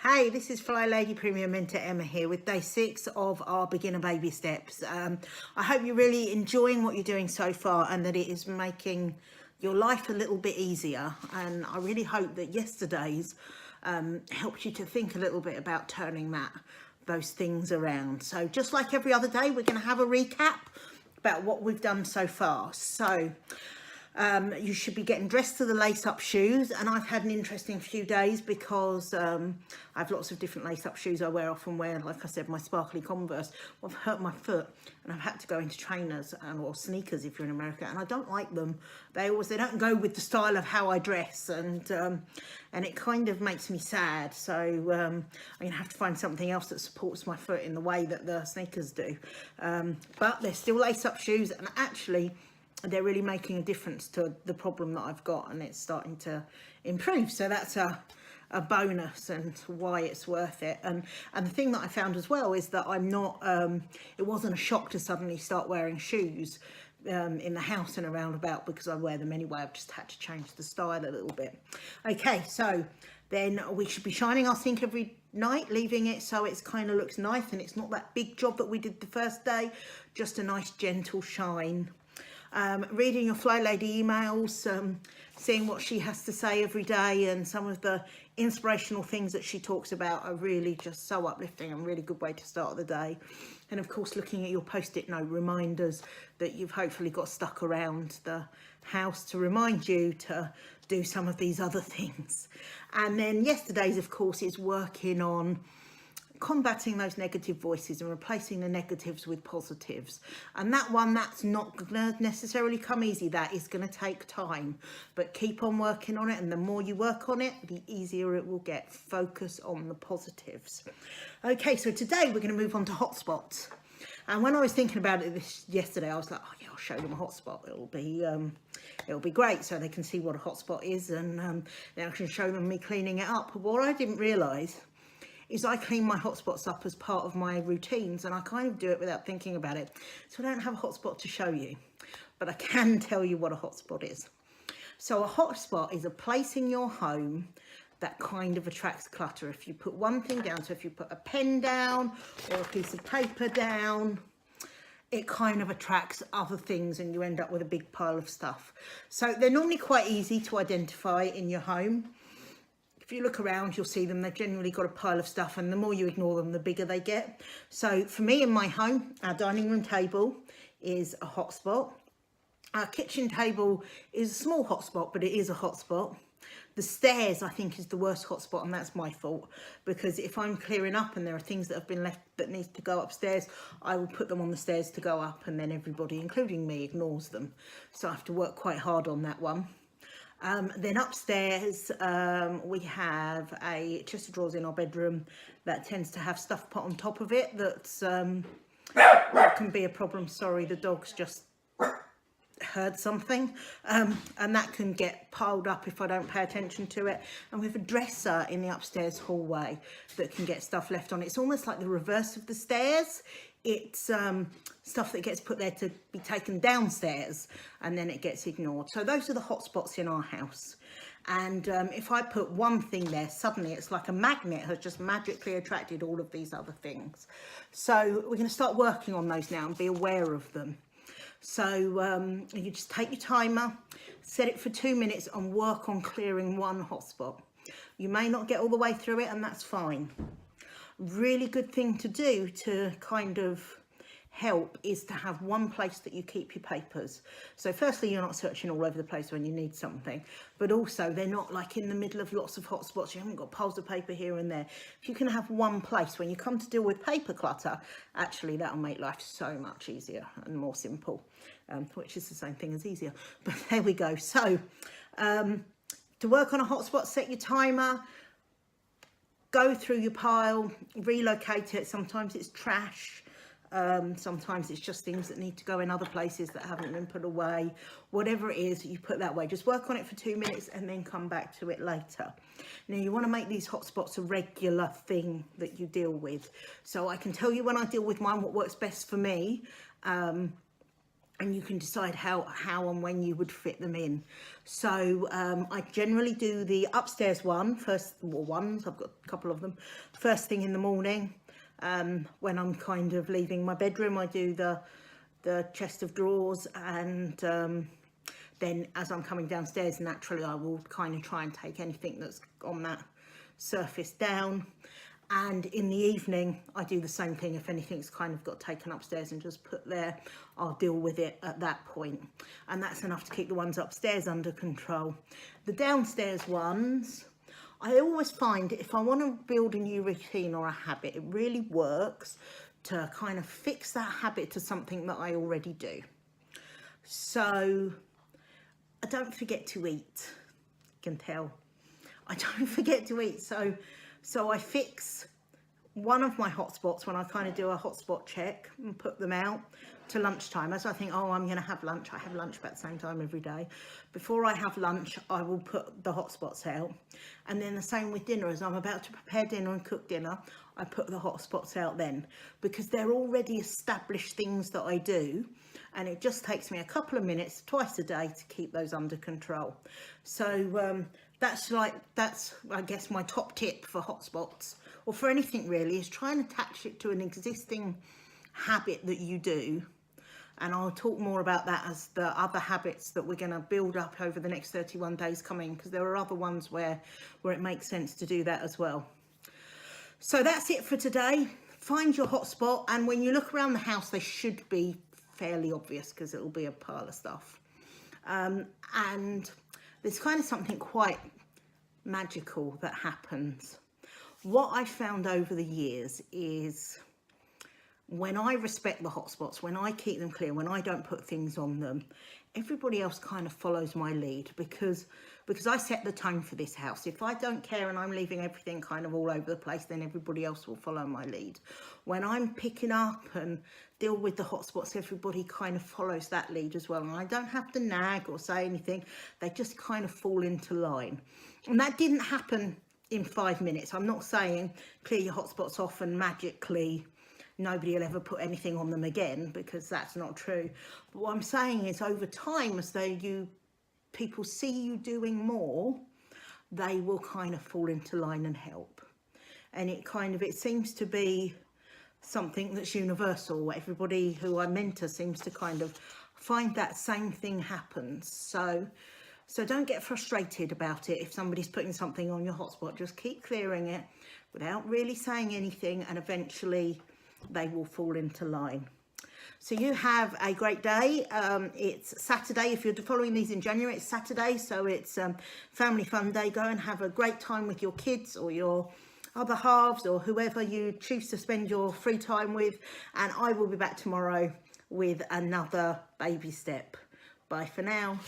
Hey, this is FlyLady Premium Mentor Emma here with day 6 of our beginner baby steps. I hope you're really enjoying what you're doing so far and that it is making your life a little bit easier. And I really hope that yesterday's helped you to think a little bit about turning those things around. So just like every other day, we're going to have a recap about what we've done so far. So you should be getting dressed to the lace-up shoes, and I've had an interesting few days because I have lots of different lace-up shoes I wear. Often wear, like I said, my sparkly Converse. Well, I've hurt my foot and I've had to go into trainers or sneakers if you're in America, and I don't like them. They don't go with the style of how I dress, and it kind of makes me sad. So I'm gonna have to find something else that supports my foot in the way that the sneakers do. But they're still lace-up shoes, and actually they're really making a difference to the problem that I've got, and it's starting to improve. So that's a bonus and why it's worth it. And the thing that I found as well is that I'm not, it wasn't a shock to suddenly start wearing shoes in the house and around about, because I wear them anyway. I've just had to change the style a little bit. Okay, so then we should be shining our sink every night, leaving it so it's kind of looks nice and it's not that big job that we did the first day, just a nice gentle shine. Reading your FlyLady emails, seeing what she has to say every day, and some of the inspirational things that she talks about are really just so uplifting and really good way to start the day. And of course, looking at your post-it note reminders that you've hopefully got stuck around the house to remind you to do some of these other things. And then yesterday's, of course, is working on combating those negative voices and replacing the negatives with positives. And that's not going to necessarily come easy. That is going to take time, but keep on working on it, and the more you work on it, the easier it will get. Focus on the positives. Okay, so today we're going to move on to hotspots. And when I was thinking about it yesterday, I was like, oh yeah, I'll show them a hotspot. It'll be great, so they can see what a hotspot is, and then I can show them me cleaning it up. But what I didn't realise is I clean my hotspots up as part of my routines, and I kind of do it without thinking about it. So I don't have a hotspot to show you, but I can tell you what a hotspot is. So a hotspot is a place in your home that kind of attracts clutter. If you put one thing down, so if you put a pen down or a piece of paper down, it kind of attracts other things and you end up with a big pile of stuff. So they're normally quite easy to identify in your home. If you look around, you'll see them. They've generally got a pile of stuff, and the more you ignore them, the bigger they get. So for me in my home, our dining room table is a hotspot. Our kitchen table is a small hotspot, but it is a hotspot. The stairs, I think, is the worst hotspot, and that's my fault, because if I'm clearing up and there are things that have been left that needs to go upstairs, I will put them on the stairs to go up, and then everybody, including me, ignores them. So I have to work quite hard on that one. Then upstairs, we have a chest of drawers in our bedroom that tends to have stuff put on top of it that can be a problem. Sorry, the dog's just heard something, and that can get piled up if I don't pay attention to it. And we have a dresser in the upstairs hallway that can get stuff left on. It's almost like the reverse of the stairs. It's stuff that gets put there to be taken downstairs, and then it gets ignored. So those are the hot spots in our house. And if I put one thing there, suddenly it's like a magnet has just magically attracted all of these other things. So we're going to start working on those now and be aware of them. So you just take your timer, set it for 2 minutes, and work on clearing one hotspot. You may not get all the way through it, and that's fine. Really good thing to do to kind of help is to have one place that you keep your papers. So firstly, you're not searching all over the place when you need something, but also they're not like in the middle of lots of hotspots. You haven't got piles of paper here and there. If you can have one place when you come to deal with paper clutter, actually that'll make life so much easier and more simple, which is the same thing as easier, but there we go. So to work on a hotspot, set your timer, go through your pile, relocate it. Sometimes it's trash. Sometimes it's just things that need to go in other places that haven't been put away. Whatever it is, you put that way. Just work on it for 2 minutes and then come back to it later. Now, you want to make these hotspots a regular thing that you deal with. So I can tell you when I deal with mine what works best for me. and you can decide how and when you would fit them in. So I generally do the upstairs one first, well, ones, I've got a couple of them, first thing in the morning. When I'm kind of leaving my bedroom, I do the chest of drawers, and then as I'm coming downstairs, naturally I will kind of try and take anything that's on that surface down. And in the evening, I do the same thing. If anything's kind of got taken upstairs and just put there, I'll deal with it at that point. And that's enough to keep the ones upstairs under control. The downstairs ones, I always find if I want to build a new routine or a habit, it really works to kind of fix that habit to something that I already do. So I don't forget to eat. You can tell. I don't forget to eat. So I fix one of my hotspots when I kind of do a hotspot check and put them out to lunchtime. As I think, oh, I'm going to have lunch. I have lunch about the same time every day. Before I have lunch, I will put the hotspots out. And then the same with dinner. As I'm about to prepare dinner and cook dinner, I put the hotspots out then, because they're already established things that I do. And it just takes me a couple of minutes twice a day to keep those under control. So that's I guess my top tip for hotspots, or for anything really, is try and attach it to an existing habit that you do. And I'll talk more about that as the other habits that we're going to build up over the next 31 days coming, because there are other ones where it makes sense to do that as well. So that's it for today. Find your hotspot, and when you look around the house, they should be fairly obvious because it'll be a pile of stuff. And there's kind of something quite magical that happens. What I've found over the years is when I respect the hotspots, when I keep them clear, when I don't put things on them, everybody else kind of follows my lead, because I set the tone for this house. If I don't care and I'm leaving everything kind of all over the place, then everybody else will follow my lead. When I'm picking up and deal with the hotspots, everybody kind of follows that lead as well. And I don't have to nag or say anything. They just kind of fall into line. And that didn't happen in 5 minutes. I'm not saying clear your hotspots off and magically nobody will ever put anything on them again, because that's not true. But what I'm saying is, over time, as though people see you doing more, they will kind of fall into line and help. And it seems to be something that's universal. Everybody who I mentor seems to kind of find that same thing happens. So don't get frustrated about it if somebody's putting something on your hotspot. Just keep clearing it without really saying anything, and eventually they will fall into line. So you have a great day. It's Saturday. If you're following these in January, it's Saturday, so it's family fun day. Go and have a great time with your kids or your other halves or whoever you choose to spend your free time with. And I will be back tomorrow with another baby step. Bye for now.